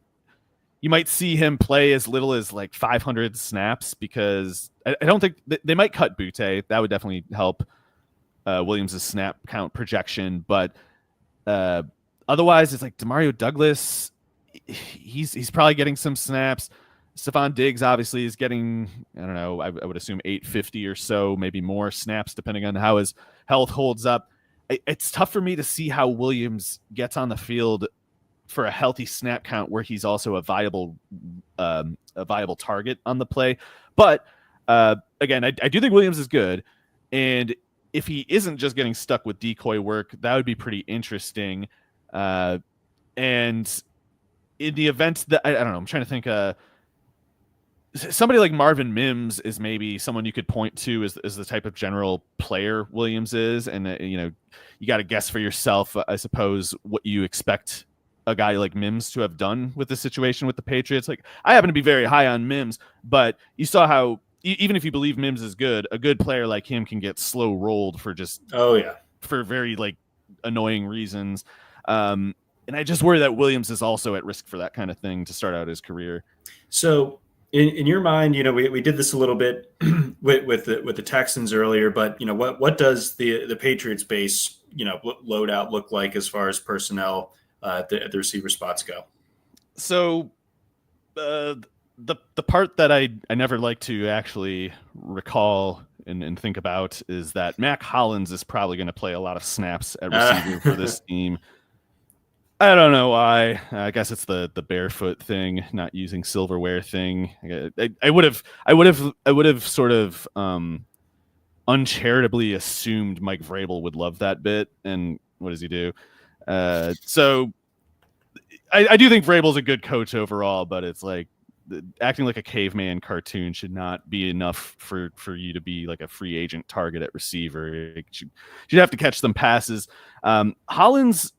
him play as little as like 500 snaps because I don't think they might cut Boutte. That would definitely help Williams' snap count projection. But otherwise, it's like Demario Douglas. He's probably getting some snaps. Stephon Diggs obviously is getting, I don't know, I would assume 850 or so, maybe more snaps, depending on how his health holds up. It's tough for me to see how Williams gets on the field for a healthy snap count where he's also a viable target on the play. But again, I do think Williams is good. And if he isn't just getting stuck with decoy work, that would be pretty interesting. And in the event that, I don't know, I'm trying to think, somebody like Marvin Mims is maybe someone you could point to as the type of general player Williams is. And, you got to guess for yourself, I suppose, what you expect a guy like Mims to have done with the situation with the Patriots. Like, I happen to be very high on Mims, but you saw how even if you believe Mims is good, a good player like him can get slow rolled for just for very like annoying reasons. And I just worry that Williams is also at risk for that kind of thing to start out his career. So in your mind, we did this a little bit with the Texans earlier, but what does the Patriots base loadout look like as far as personnel at the receiver spots go? So the part that I never like to actually recall and think about is that Mac Hollins is probably going to play a lot of snaps at receiver for this team. I don't know why. I guess it's the barefoot thing, not using silverware thing. I would have sort of uncharitably assumed Mike Vrabel would love that bit, and what does he do? So I do think Vrabel's a good coach overall, but it's like acting like a caveman cartoon should not be enough for you to be like a free agent target at receiver. You'd have to catch some passes. Hollins.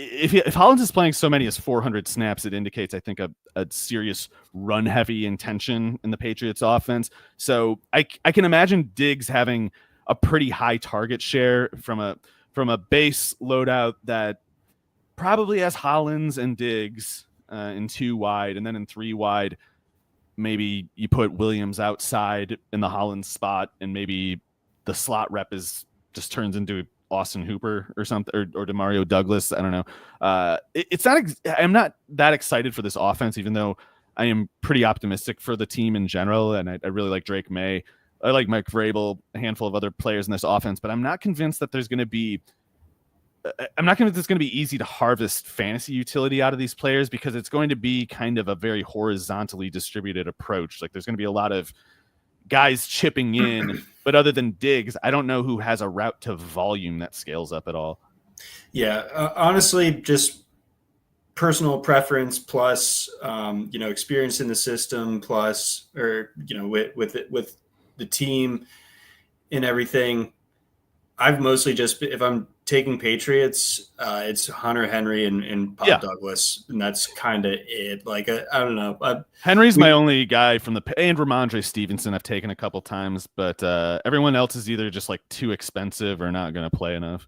If Hollins is playing so many as 400 snaps, it indicates, I think, a serious run-heavy intention in the Patriots offense. So I can imagine Diggs having a pretty high target share from a base loadout that probably has Hollins and Diggs in 2 wide, and then in 3 wide, maybe you put Williams outside in the Hollins spot, and maybe the slot rep just turns into Austin Hooper or something, or DeMario Douglas. I don't know. It's not. I'm not that excited for this offense, even though I am pretty optimistic for the team in general, and I really like Drake May. I like Mike Vrabel, a handful of other players in this offense, but I'm not convinced that there's going to be. I'm not convinced it's going to be easy to harvest fantasy utility out of these players, because it's going to be kind of a very horizontally distributed approach. Like there's going to be a lot of guys chipping in, but other than Diggs, I don't know who has a route to volume that scales up at all. Yeah, honestly, just personal preference plus, experience in the system plus, or with the team and everything. I've mostly just, if I'm taking Patriots, it's Hunter Henry and Pop Douglas, and that's kind of it. Like I don't know. Henry's my only guy from and Ramondre Stevenson I've taken a couple times, but everyone else is either just like too expensive or not going to play enough.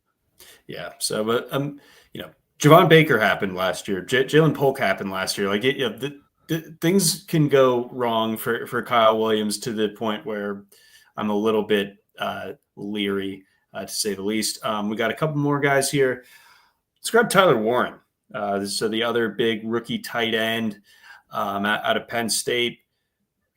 Yeah. So, but Javon Baker happened last year. Jalen Polk happened last year. Like things can go wrong for Kyle Williams to the point where I'm a little bit leery. To say the least. We got a couple more guys here. Let's grab Tyler Warren. So the other big rookie tight end out of Penn State.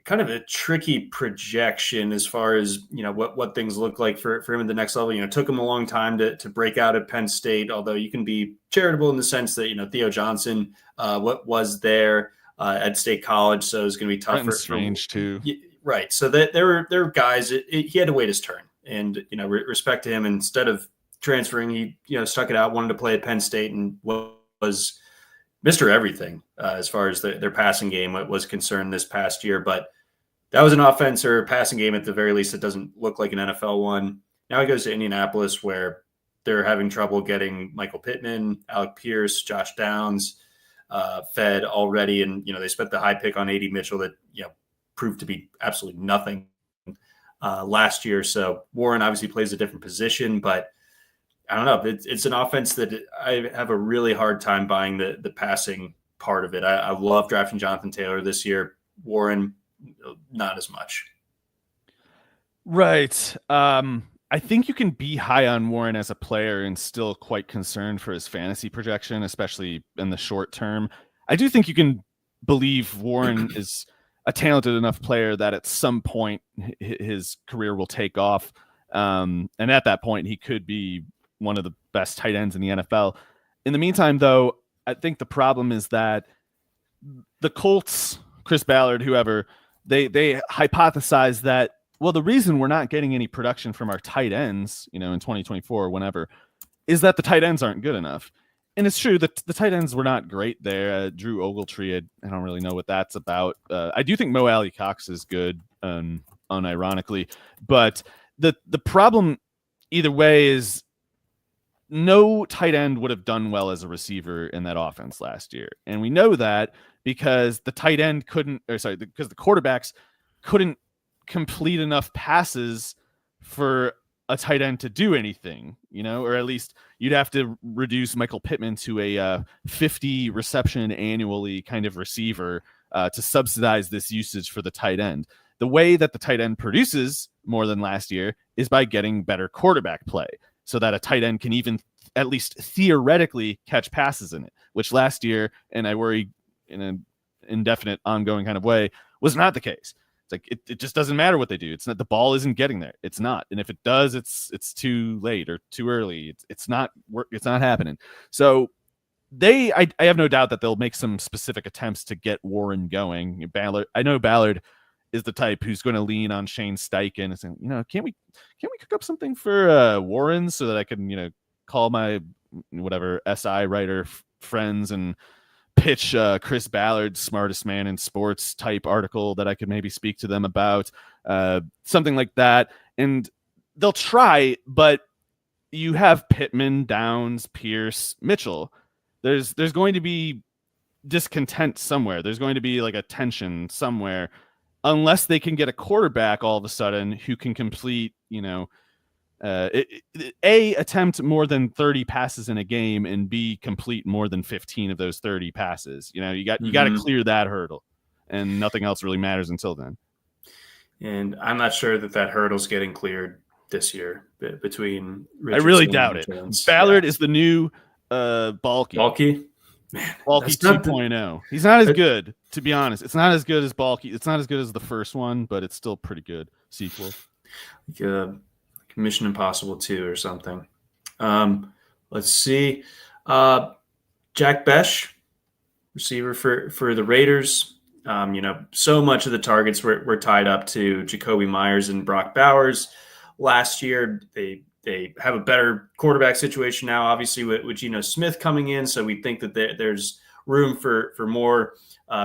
Kind of a tricky projection as far as what things look like for him at the next level. It took him a long time to break out at Penn State, although you can be charitable in the sense that Theo Johnson what was there at State College, so it's going to be tough. Strange too, right? So that there were guys. He had to wait his turn. And, respect to him. Instead of transferring, he, stuck it out, wanted to play at Penn State, and was Mr. Everything as far as their passing game was concerned this past year. But that was an offense or passing game at the very least that doesn't look like an NFL one. Now he goes to Indianapolis, where they're having trouble getting Michael Pittman, Alec Pierce, Josh Downs fed already. And, they spent the high pick on A.D. Mitchell that, proved to be absolutely nothing last year. So Warren obviously plays a different position, but I don't know. It's an offense that I have a really hard time buying the passing part of it. I love drafting Jonathan Taylor this year. Warren, not as much. Right. I think you can be high on Warren as a player and still quite concerned for his fantasy projection, especially in the short term. I do think you can believe Warren is a talented enough player that at some point his career will take off. And at that point, he could be one of the best tight ends in the NFL. In the meantime, though, I think the problem is that the Colts, Chris Ballard, whoever, they hypothesize that, well, the reason we're not getting any production from our tight ends, in 2024 or whenever, is that the tight ends aren't good enough. And it's true that the tight ends were not great there. Drew Ogletree, I don't really know what that's about. I do think Mo Alley Cox is good, unironically. But the problem either way is no tight end would have done well as a receiver in that offense last year. And we know that because the tight end because the quarterbacks couldn't complete enough passes for a tight end to do anything, or at least you'd have to reduce Michael Pittman to a 50 reception annually kind of receiver to subsidize this usage for the tight end. The way that the tight end produces more than last year is by getting better quarterback play so that a tight end can even at least theoretically catch passes in it, which last year, and I worry in an indefinite ongoing kind of way, was not the case. It's like it just doesn't matter what they do. It's not, the ball isn't getting there. It's not. And if it does, it's too late or too early. It's not happening. So I have no doubt that they'll make some specific attempts to get Warren going. I know Ballard is the type who's going to lean on Shane Steichen and saying, can we cook up something for Warren so that I can, call my whatever SI writer friends and pitch Chris Ballard's smartest man in sports type article that I could maybe speak to them about, something like that. And they'll try, but you have Pittman, Downs, Pierce, Mitchell. There's going to be discontent somewhere. There's going to be like a tension somewhere unless they can get a quarterback all of a sudden who can complete, attempt more than 30 passes in a game and B, complete more than 15 of those 30 passes. You got to clear that hurdle, and nothing else really matters until then. And I'm not sure that hurdle's getting cleared this year between Richardson. I really doubt it. Ballard is the new Balky. Balky? Man, Balky 2.0. He's not as good, to be honest. It's not as good as Balky. It's not as good as the first one, but it's still pretty good sequel. Like Mission Impossible 2 or something. Let's see. Jack Bech, receiver for the Raiders. So much of the targets were tied up to Jacoby Myers and Brock Bowers last year. They have a better quarterback situation now, obviously, with Geno Smith coming in. So we think that there's room for more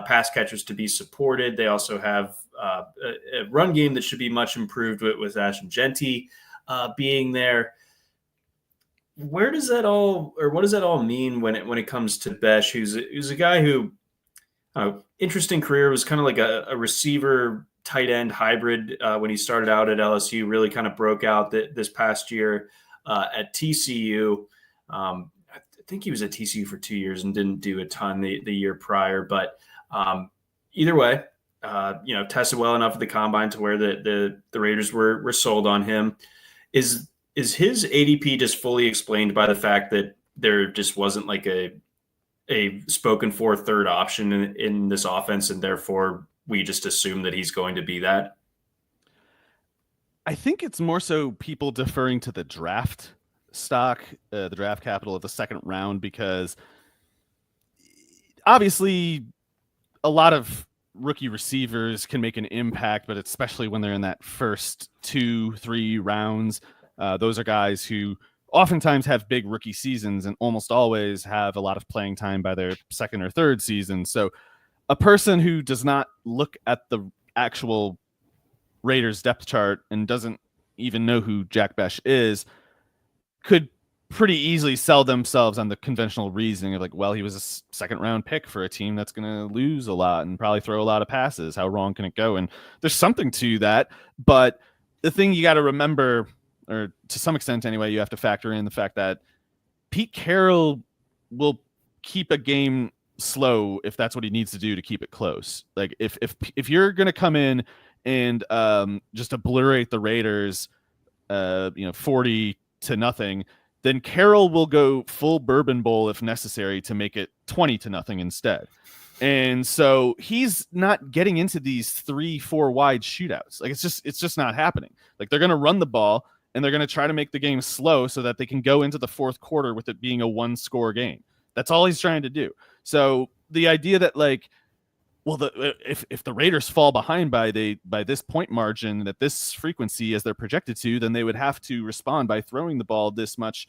pass catchers to be supported. They also have a run game that should be much improved with Ashton Genty being there. What does that all mean when it comes to Bech, who's a guy who interesting career, was kind of like a receiver tight end hybrid when he started out at LSU, really kind of broke out this past year at TCU. I think he was at TCU for 2 years and didn't do a ton the year prior, but either way, tested well enough at the combine to where the Raiders were sold on him. Is his ADP just fully explained by the fact that there just wasn't like a spoken for third option in this offense, and therefore we just assume that he's going to be that? I think it's more so people deferring to the draft stock, the draft capital of the second round, because obviously a lot of rookie receivers can make an impact, but especially when they're in that first 2-3 rounds, those are guys who oftentimes have big rookie seasons and almost always have a lot of playing time by their second or third season. So a person who does not look at the actual Raiders depth chart and doesn't even know who Jack Bech is could pretty easily sell themselves on the conventional reasoning of like, well, he was a second round pick for a team that's going to lose a lot and probably throw a lot of passes. How wrong can it go? And there's something to that. But the thing you got to remember, or to some extent anyway, you have to factor in the fact that Pete Carroll will keep a game slow if that's what he needs to do to keep it close. Like if you're going to come in and just obliterate the Raiders, 40-0, then Carroll will go full Bourbon Bowl if necessary to make it 20-0 instead. And so he's not getting into these 3-4 wide shootouts. Like it's just not happening. Like they're going to run the ball and they're going to try to make the game slow so that they can go into the fourth quarter with it being a 1-score game. That's all he's trying to do. So the idea that like, well, if the Raiders fall behind by this point margin at this frequency as they're projected to, then they would have to respond by throwing the ball this much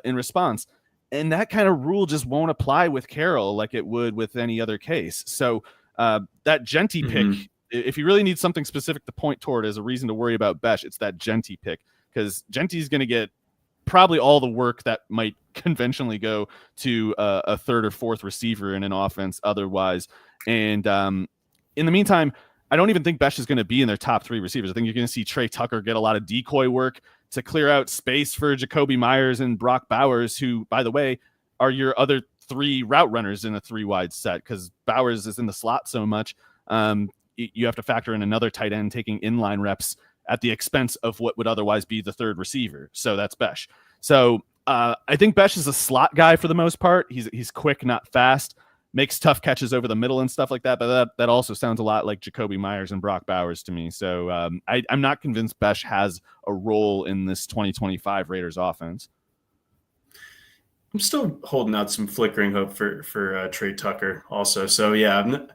in response. And that kind of rule just won't apply with Carroll like it would with any other case. So that Genty pick, if you really need something specific to point toward as a reason to worry about Bech, it's that Genty pick, because Genty's going to get probably all the work that might conventionally go to a third or fourth receiver in an offense otherwise. And in the meantime, I don't even think Bech is going to be in their top 3 receivers. I think you're going to see Tre Tucker get a lot of decoy work to clear out space for Jacoby Myers and Brock Bowers, who, by the way, are your other 3 route runners in a 3-wide set, because Bowers is in the slot so much. You have to factor in another tight end taking inline reps at the expense of what would otherwise be the 3rd receiver. So that's Bech. So I think Bech is a slot guy for the most part. He's quick, not fast, makes tough catches over the middle and stuff like that. But that also sounds a lot like Jacoby Myers and Brock Bowers to me. So I'm not convinced Bech has a role in this 2025 Raiders offense. I'm still holding out some flickering hope for Tre Tucker also. So, yeah,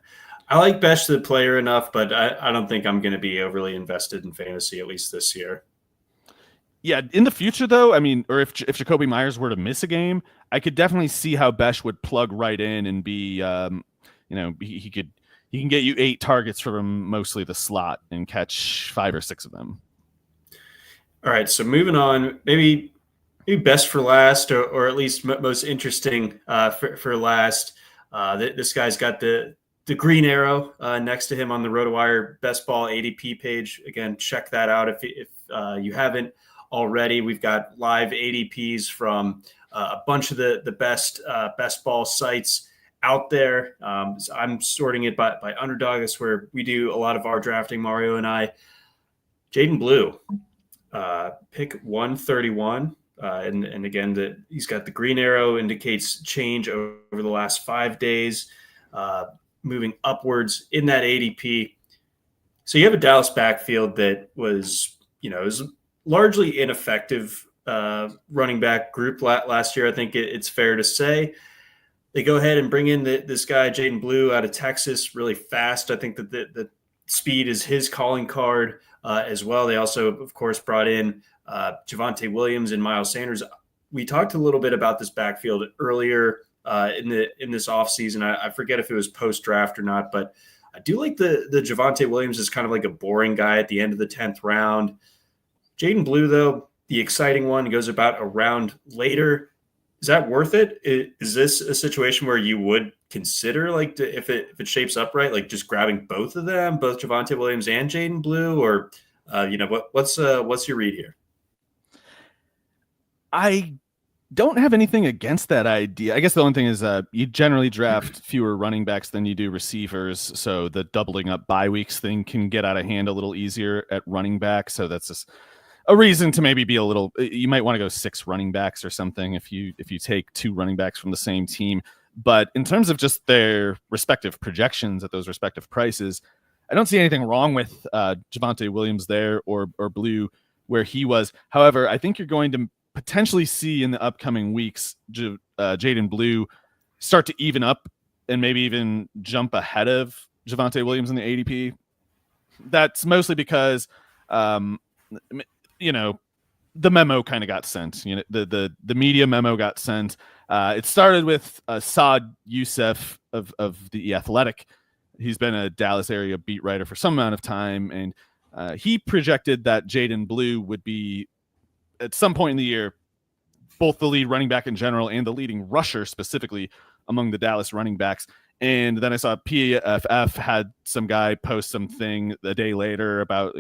I like Bech the player enough, but I don't think I'm going to be overly invested in fantasy, at least this year. Yeah, in the future, though, I mean, or if Jacoby Myers were to miss a game, I could definitely see how Bech would plug right in and be, he can get you 8 targets from mostly the slot and catch 5 or 6 of them. All right, so moving on, maybe best for last, or at least most interesting for last. This guy's got the green arrow next to him on the RotoWire Bestball ADP page. Again, check that out if you haven't already. We've got live ADPs from a bunch of the best Bestball sites out there. So I'm sorting it by Underdog. That's where we do a lot of our drafting, Mario and I. Jaydon Blue, pick 131. And again, he's got the green arrow, indicates change over the last 5 days, moving upwards in that ADP. So you have a Dallas backfield that was largely ineffective running back group last year. I think it's fair to say. They go ahead and bring in this guy, Jaydon Blue, out of Texas, really fast. I think that the speed is his calling card as well. They also, of course, brought in Javonte Williams and Miles Sanders. We talked a little bit about this backfield earlier in this offseason. I forget if it was post-draft or not, but I do like the Javonte Williams is kind of like a boring guy at the end of the 10th round. Jaydon Blue, though, the exciting one, goes about a round later. Is that worth it? Is this a situation where you would consider, like, if it shapes up right, like just grabbing both of them, both Javonte Williams and Jaydon Blue, or what's your read here? I don't have anything against that idea. I guess the only thing is you generally draft fewer running backs than you do receivers, so the doubling up bye weeks thing can get out of hand a little easier at running back. So that's just a reason to maybe be a little. You might want to go 6 running backs or something if you take 2 running backs from the same team. But in terms of just their respective projections at those respective prices, I don't see anything wrong with Javonte Williams there or Blue where he was. However, I think you're going to potentially see in the upcoming weeks Jaydon Blue start to even up and maybe even jump ahead of Javonte Williams in the ADP. That's mostly because the memo kind of got sent. The media memo got sent. It started with Saad Youssef of the Athletic. He's been a Dallas area beat writer for some amount of time, and he projected that Jaydon Blue would be, at some point in the year, both the lead running back in general and the leading rusher specifically among the Dallas running backs. And then I saw PFF had some guy post something a day later about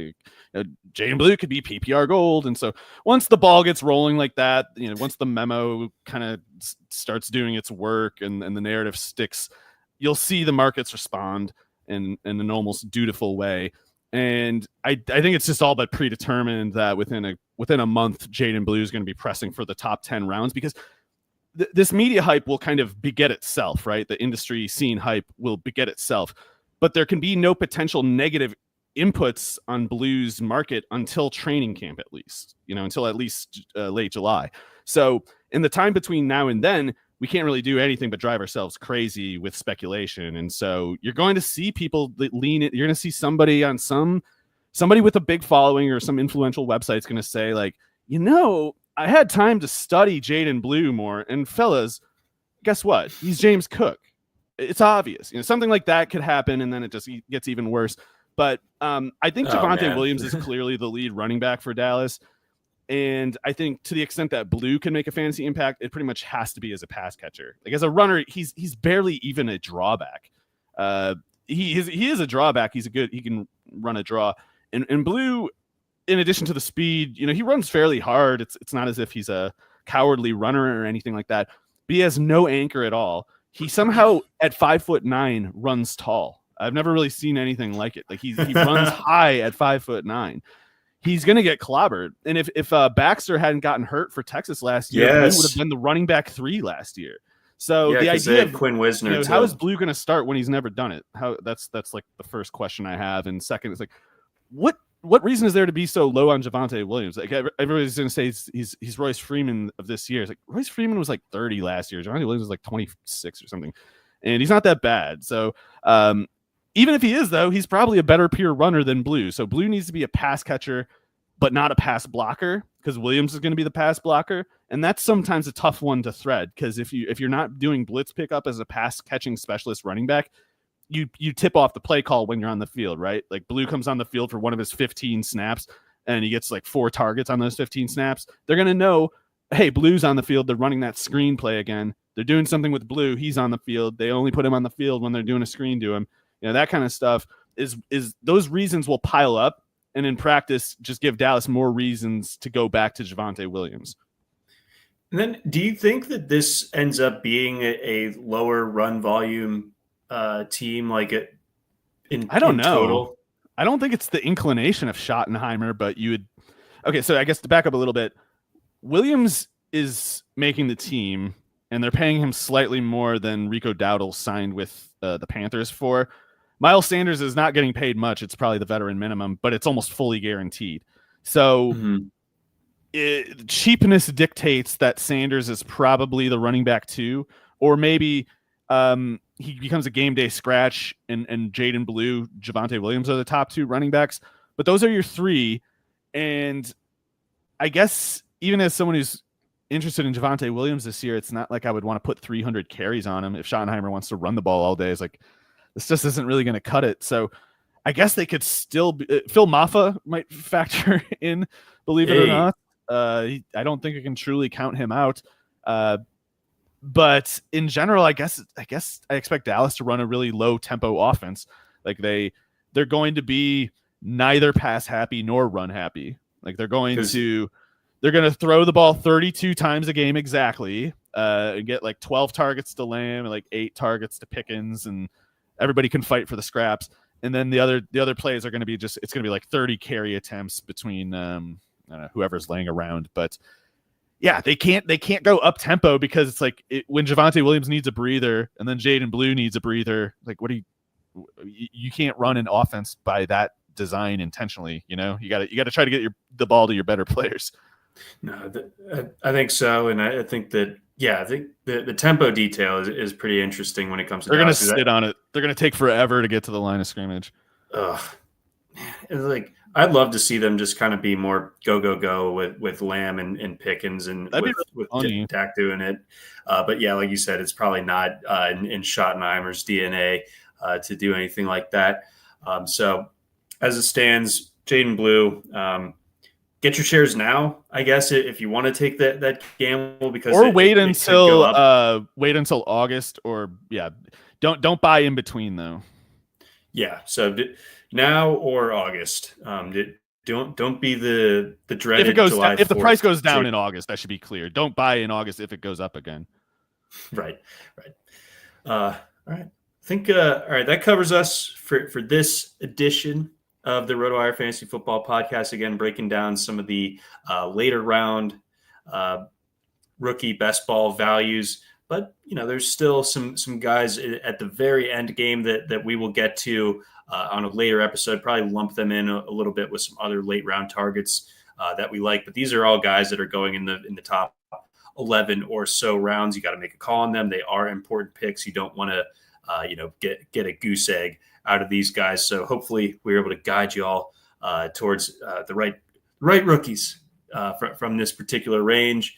Jaydon Blue could be PPR gold. And so once the ball gets rolling like that, once the memo kind of starts doing its work and the narrative sticks, you'll see the markets respond in an almost dutiful way. And I think it's just all but predetermined that within a month, Jaydon Blue is going to be pressing for the top 10 rounds, because this media hype will kind of beget itself, right? The industry scene hype will beget itself, but there can be no potential negative inputs on Blue's market until training camp, at least, until at least late July. So in the time between now and then, we can't really do anything but drive ourselves crazy with speculation. And so you're going to see people that lean it. You're going to see somebody with a big following or some influential website's going to say, like, I had time to study Jaydon Blue more, and fellas, guess what? He's James Cook. It's obvious. Something like that could happen, and then it just gets even worse. But I think Javonte Williams is clearly the lead running back for Dallas. And I think to the extent that Blue can make a fantasy impact, it pretty much has to be as a pass catcher. Like, as a runner, he's barely even a drawback. he is a drawback. He can run a draw. And Blue, in addition to the speed, he runs fairly hard. It's not as if he's a cowardly runner or anything like that. But he has no anchor at all. He somehow at 5'9" runs tall. I've never really seen anything like it. Like he runs high at 5'9". He's going to get clobbered. And if Baxter hadn't gotten hurt for Texas last year, Blue would have been the running back 3 last year. So the idea of Quinn Wisner, how is Blue going to start when he's never done it? That's like the first question I have. And second, it's like, what reason is there to be so low on Javonte Williams? Like everybody's going to say he's Royce Freeman of this year. It's like Royce Freeman was like 30 last year. Javonte Williams was like 26 or something, and he's not that bad. So even if he is, though, he's probably a better pure runner than Blue. So Blue needs to be a pass catcher, but not a pass blocker, because Williams is going to be the pass blocker, and that's sometimes a tough one to thread. Because if you're not doing blitz pickup as a pass catching specialist running back, you tip off the play call when you're on the field, right? Like Blue comes on the field for one of his 15 snaps and he gets like 4 targets on those 15 snaps. They're going to know, hey, Blue's on the field. They're running that screen play again. They're doing something with Blue. He's on the field. They only put him on the field when they're doing a screen to him. That kind of stuff is those reasons will pile up. And in practice, just give Dallas more reasons to go back to Javonte Williams. And then do you think that this ends up being a lower run volume team, like it I don't know. Total? I don't think it's the inclination of Schottenheimer, but you would. Okay, so I guess to back up a little bit, Williams is making the team, and they're paying him slightly more than Rico Dowdle signed with the Panthers for. Miles Sanders is not getting paid much. It's probably the veteran minimum, but it's almost fully guaranteed. So cheapness dictates that Sanders is probably the running back 2, or maybe he becomes a game day scratch, and Jaydon Blue, Javonte Williams are the top 2 running backs. But those are your 3. And I guess even as someone who's interested in Javonte Williams this year, it's not like I would want to put 300 carries on him if Schottenheimer wants to run the ball all day. It's like, this just isn't really going to cut it. So I guess they could still be, Phil Maffa might factor in, believe it or not. I don't think I can truly count him out. But in general, I guess I expect Dallas to run a really low tempo offense. Like they're going to be neither pass happy nor run happy. Like they're going to throw the ball 32 times a game exactly, and get like 12 targets to Lamb and like 8 targets to Pickens, and everybody can fight for the scraps. And then the other plays are going to be it's going to be like 30 carry attempts between whoever's laying around. But yeah, they can't go up tempo, because it's like when Javonte Williams needs a breather and then Jaydon Blue needs a breather, like you can't run an offense by that design intentionally. You got to try to get the ball to your better players. No, I think so. And I think that, I think the tempo detail is pretty interesting when it comes to They're going to sit on it. They're going to take forever to get to the line of scrimmage. Ugh. It's like, I'd love to see them just kind of be more go with Lamb and Pickens, and with Dak doing it. But yeah, like you said, it's probably not in Schottenheimer's DNA to do anything like that. So as it stands, Jaydon Blue, get your shares now, I guess, if you want to take that gamble, because wait until August, or don't buy in between though. Yeah, so now or August. Don't be the dreaded if it goes July 4th. If the price goes down in August, that should be clear. Don't buy in August if it goes up again. Right. All right. I think all right, that covers us for this edition of the RotoWire Fantasy Football Podcast. Again, breaking down some of the later round rookie best ball values. But, there's still some guys at the very end game that we will get to on a later episode, probably lump them in a little bit with some other late round targets that we like. But these are all guys that are going in the top 11 or so rounds. You got to make a call on them. They are important picks. You don't want to, get a goose egg out of these guys. So hopefully we're able to guide you all towards the right rookies from this particular range.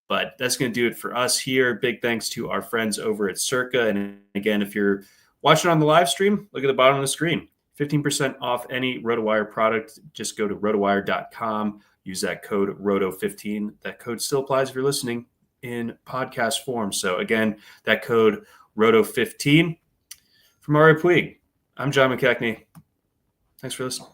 But that's going to do it for us here. Big thanks to our friends over at Circa. And again, if you're watching on the live stream, look at the bottom of the screen. 15% off any RotoWire product. Just go to rotowire.com. Use that code ROTO15. That code still applies if you're listening in podcast form. So again, that code ROTO15. For Mario Puig, I'm John McKechnie. Thanks for listening.